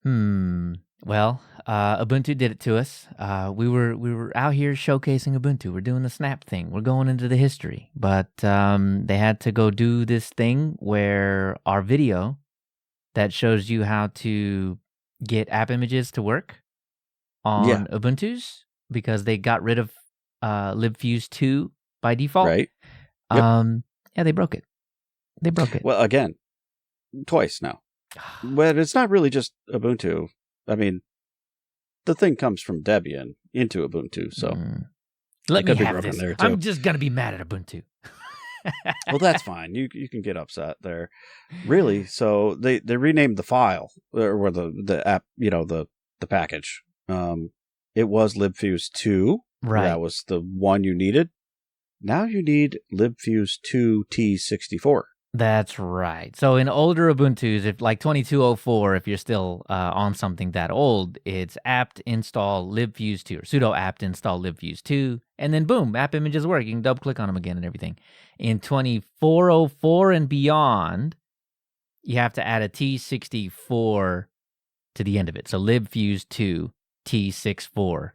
Well, Ubuntu did it to us. We were out here showcasing Ubuntu. We're doing the snap thing. We're going into the history. But they had to go do this thing where our video that shows you how to get app images to work on Ubuntu's, because they got rid of libfuse 2 by default. Right. Yep. Yeah, they broke it. Well, again, twice now. But it's not really just Ubuntu. I mean, the thing comes from Debian into Ubuntu, so let me have this. There too. I'm just gonna be mad at Ubuntu. Well, that's fine. You can get upset there. Really? So they renamed the file or the app, the package. It was libfuse 2. Right. That was the one you needed. Now you need libfuse 2 T64. That's right. So in older Ubuntus, if like 2204, if you're still on something that old, it's apt install libfuse 2 or sudo apt install libfuse 2, and then boom, app images work. You can double click on them again and everything. In 2404 and beyond, you have to add a T64 to the end of it. So libfuse 2 T64.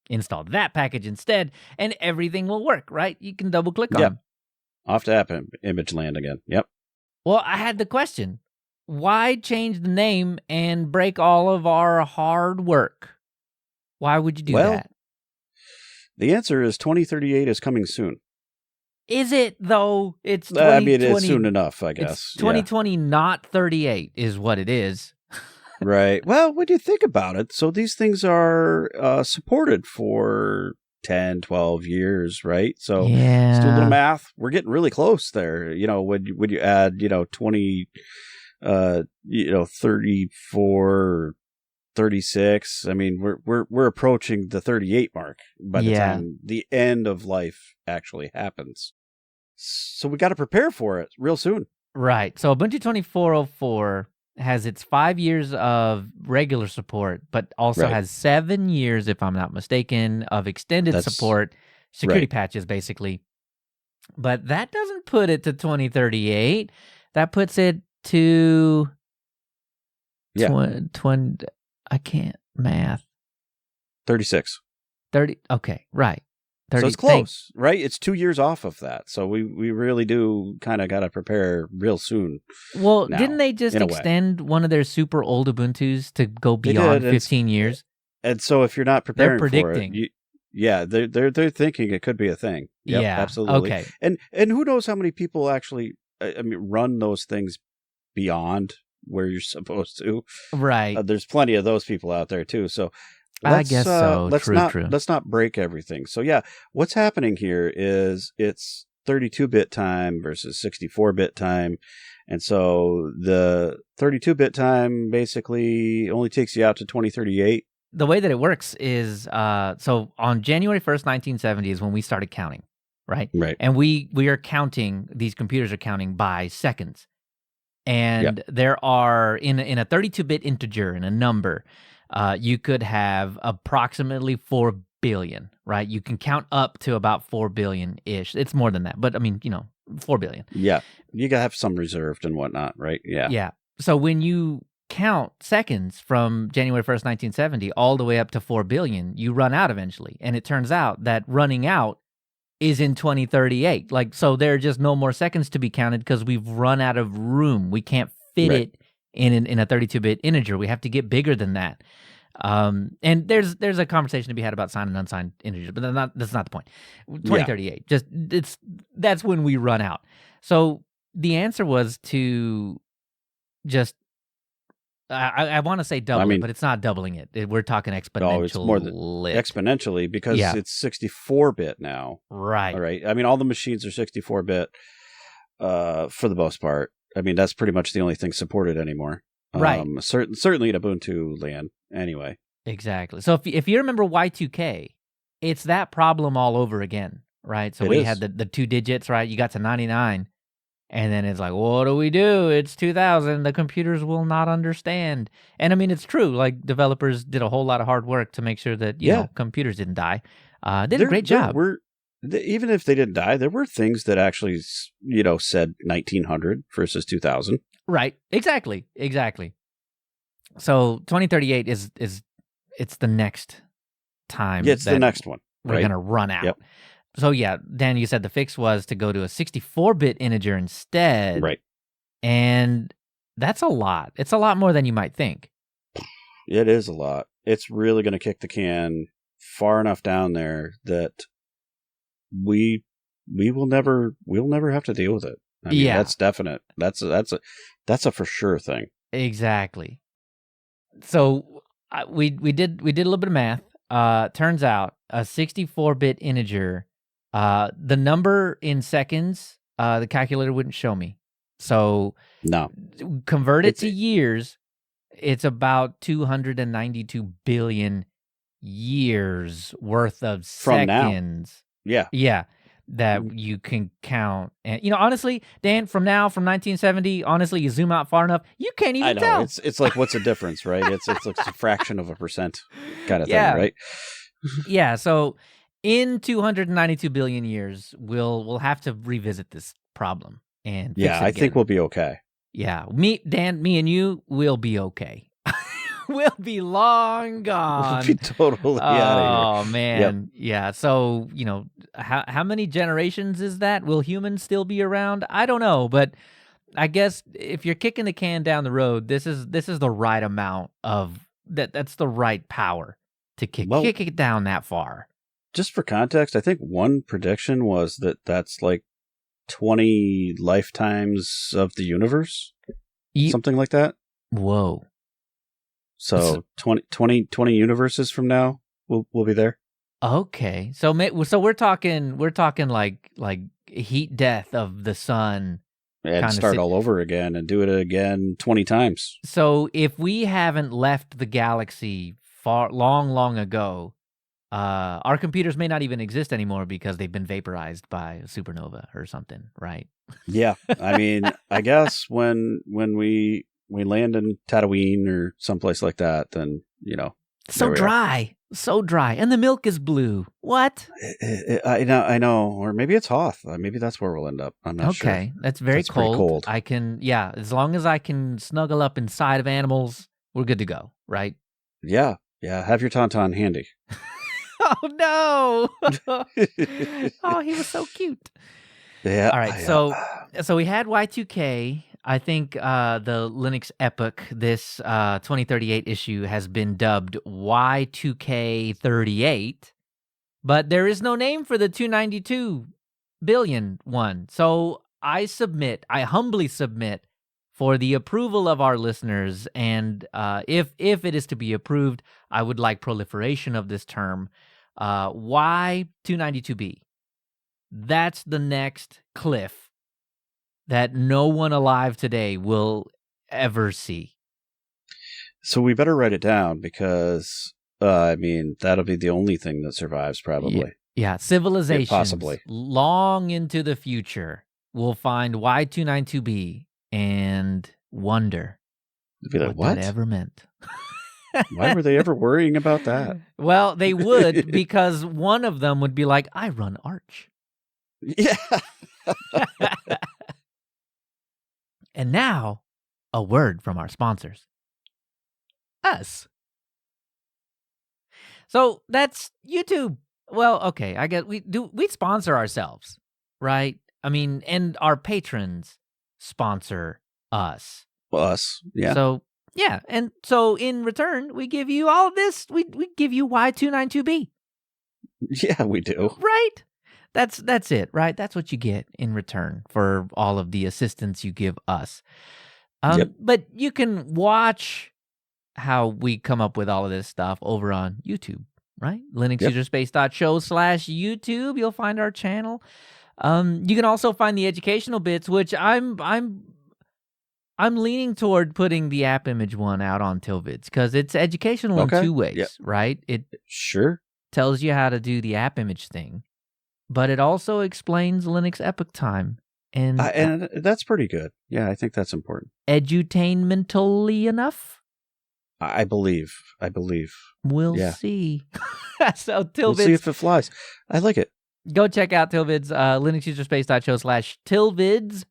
Install that package instead, and everything will work, right? You can double click on them. Off to AppImage land again. Yep. Well, I had the question. Why change the name and break all of our hard work? Why would you do that? The answer is 2038 is coming soon. Is it, though? It's 2020. I mean, it's soon enough, I guess. It's 2020, not 38 is what it is. Right. Well, when you think about it, so these things are supported for 10, 12 year, right? So let's do a little math. We're getting really close there. When you add, 20, 34, 36. I mean, we're approaching the 38 mark by the time the end of life actually happens. So we got to prepare for it real soon. Right. So Ubuntu 2404 has its 5 years of regular support, but also has 7 years, if I'm not mistaken, of extended support, security patches, basically. But that doesn't put it to 2038. That puts it to 20. I can't math. 36. 30. Okay, right. 30, so it's close, right? It's 2 years off of that. So we really do kind of got to prepare real soon. Well, didn't they just extend one of their super old Ubuntus to go beyond 15 years? And so if you're not preparing for it, they're thinking it could be a thing. Yep, yeah, absolutely. Okay. And who knows how many people actually run those things beyond where you're supposed to. Right. There's plenty of those people out there too. So I guess so. Let's not break everything. So what's happening here is it's 32-bit time versus 64-bit time. And so the 32-bit time basically only takes you out to 2038. The way that it works is, so on January 1st, 1970 is when we started counting, right? Right. And we are counting, these computers are counting by seconds. And there are, in a 32-bit integer, in a number, you could have approximately 4 billion, right? You can count up to about 4 billion-ish. It's more than that, but I mean, 4 billion. Yeah. You gotta have some reserved and whatnot, right? Yeah. Yeah. So when you count seconds from January 1st, 1970, all the way up to 4 billion, you run out eventually. And it turns out that running out is in 2038. So there are just no more seconds to be counted because we've run out of room. We can't fit it in a 32-bit integer. We have to get bigger than that. And there's a conversation to be had about signed and unsigned integers, but that's not the point. 2038, that's when we run out. So the answer was to just, I want to say double it, but it's not doubling it. We're talking exponentially. No, it's more than exponentially because it's 64-bit now. Right. All right. I mean, all the machines are 64-bit for the most part. I mean, that's pretty much the only thing supported anymore. Right. Certainly in Ubuntu land, anyway. Exactly. So if you remember Y2K, it's that problem all over again, right? So we had the 2 digits, right? You got to 99, and then it's like, what do we do? It's 2000. The computers will not understand. And I mean, it's true. Like, developers did a whole lot of hard work to make sure that, you know, computers didn't die. Did a great job. Even if they didn't die, there were things that actually, said 1900 versus 2000. Right. Exactly. So 2038 is it's the next time. Yeah, it's the next one. We're gonna run out. Yep. So yeah, Dan, you said the fix was to go to a 64-bit integer instead. Right. And that's a lot. It's a lot more than you might think. It is a lot. It's really going to kick the can far enough down there that we'll never have to deal with it. I mean, that's definite. That's a for sure thing. Exactly. So we did a little bit of math. Turns out a 64-bit integer, the number in seconds, the calculator wouldn't show me. So no, convert it to years. It's about 292 billion years worth of from seconds. Now. Yeah. That you can count. And, honestly, Dan, from 1970, honestly, you zoom out far enough, you can't even tell. It's like, what's the difference, right? It's like a fraction of a percent kind of thing, right? Yeah. So in 292 billion years, we'll have to revisit this problem and fix it I think we'll be okay. Yeah. Dan, me and you will be okay. We'll be long gone. We'll be totally out of here. Oh, man. Yep. Yeah. So, how many generations is that? Will humans still be around? I don't know. But I guess if you're kicking the can down the road, this is the right amount of that's the right power to kick it down that far. Just for context, I think one prediction was that's like 20 lifetimes of the universe. Something like that. Whoa. So 20 universes from now, we'll be there. Okay, so we're talking like heat death of the sun, and start all over again and do it again 20 times. So if we haven't left the galaxy long ago, our computers may not even exist anymore because they've been vaporized by a supernova or something, right? Yeah, I mean, I guess when we land in Tatooine or someplace like that, then, so dry, and the milk is blue. What? I know, or maybe it's Hoth. Maybe that's where we'll end up. I'm not sure. Okay, that's cold. Pretty cold. I can, as long as I can snuggle up inside of animals, we're good to go, right? Yeah. Have your Tauntaun handy. Oh no! Oh, he was so cute. Yeah. All right, so we had Y2K. I think the Linux epoch, this 2038 issue, has been dubbed Y2K38, but there is no name for the 292 billion one. So I humbly submit for the approval of our listeners, and if it is to be approved, I would like proliferation of this term, Y292B. That's the next cliff that no one alive today will ever see. So we better write it down because, that'll be the only thing that survives probably. Yeah, civilizations possibly long into the future will find Y292B and wonder what that ever meant. Why were they ever worrying about that? Well, they would, because one of them would be like, I run Arch. Yeah. And now, a word from our sponsors. Us. So that's YouTube. Well, okay, I guess we sponsor ourselves, right? I mean, and our patrons sponsor us. Us, yeah. So, yeah, and so in return, we give you all of this. We give you Y292B. Yeah, we do. Right? That's it, right? That's what you get in return for all of the assistance you give us. Yep. But you can watch how we come up with all of this stuff over on YouTube, right? linuxuserspace.show/YouTube. You'll find our channel. You can also find the educational bits, which I'm leaning toward putting the AppImage one out on Tilvids because it's educational in two ways, right? It sure tells you how to do the AppImage thing, but it also explains Linux epoch time. And that's pretty good. Yeah, I think that's important. Edutainmentally enough? I believe. We'll see. So Tilvids. We'll see if it flies. I like it. Go check out Tilvids, linuxuserspace.show/Tilvids.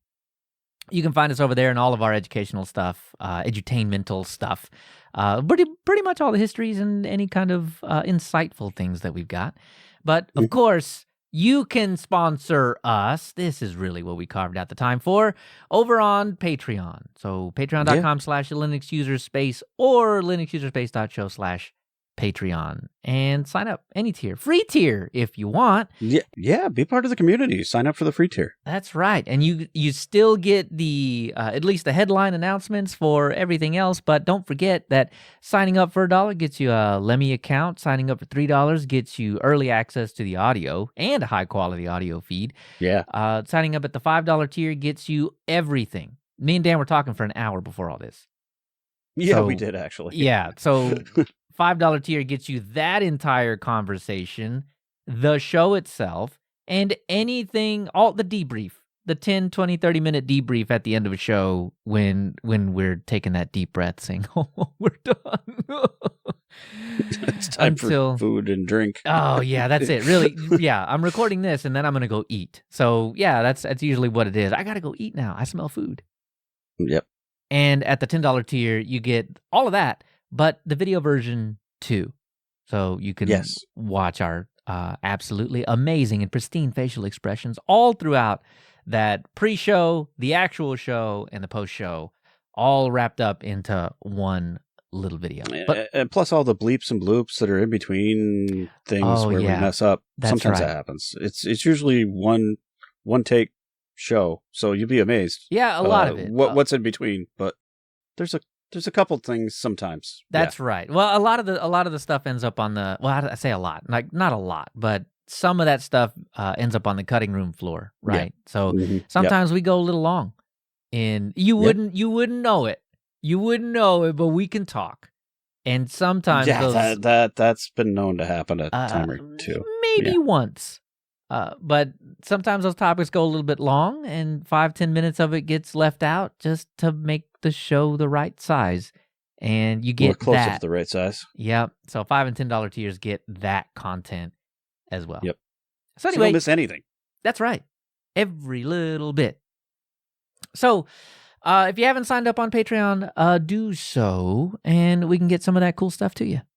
You can find us over there in all of our educational stuff, edutainmental stuff, pretty much all the histories and any kind of insightful things that we've got. But, of course, you can sponsor us. This is really what we carved out the time for over on Patreon. So patreon.com/LinuxUserspace or linuxuserspace.show/Patreon, and sign up any tier, free tier if you want. Yeah, be part of the community. Sign up for the free tier. That's right, and you still get the at least the headline announcements for everything else. But don't forget that signing up for $1 gets you a Lemmy account. Signing up for $3 gets you early access to the audio and a high quality audio feed. Yeah. Signing up at the $5 tier gets you everything. Me and Dan were talking for an hour before all this. Yeah, So, we did actually. Yeah, so $5 tier gets you that entire conversation, the show itself, and anything, all the debrief, the 10, 20, 30-minute debrief at the end of a show when we're taking that deep breath saying, oh, we're done. It's time for food and drink. Oh, yeah, that's it. Really, yeah, I'm recording this, and then I'm going to go eat. So, yeah, that's usually what it is. I got to go eat now. I smell food. Yep. And at the $10 tier, you get all of that, but the video version too. So you can watch our absolutely amazing and pristine facial expressions all throughout that pre-show, the actual show, and the post-show, all wrapped up into one little video. And plus all the bleeps and bloops that are in between things where we mess up. Sometimes that happens. It's usually one take show, so you'll be amazed. Yeah, a lot of it. What's in between, but there's a couple things sometimes. That's right. Well, a lot of the stuff ends up on the. Well, I say a lot, like not a lot, but some of that stuff ends up on the cutting room floor, right? Yeah. So sometimes we go a little long, and you wouldn't know it. You wouldn't know it, but we can talk. And sometimes that's been known to happen a time or two, maybe once. But sometimes those topics go a little bit long, and 5-10 minutes of it gets left out just to make the show the right size. And you get closer to the right size. Yep. So $5 and $10 tiers get that content as well. Yep. So anyway, you don't miss anything. That's right. Every little bit. So if you haven't signed up on Patreon, do so, and we can get some of that cool stuff to you.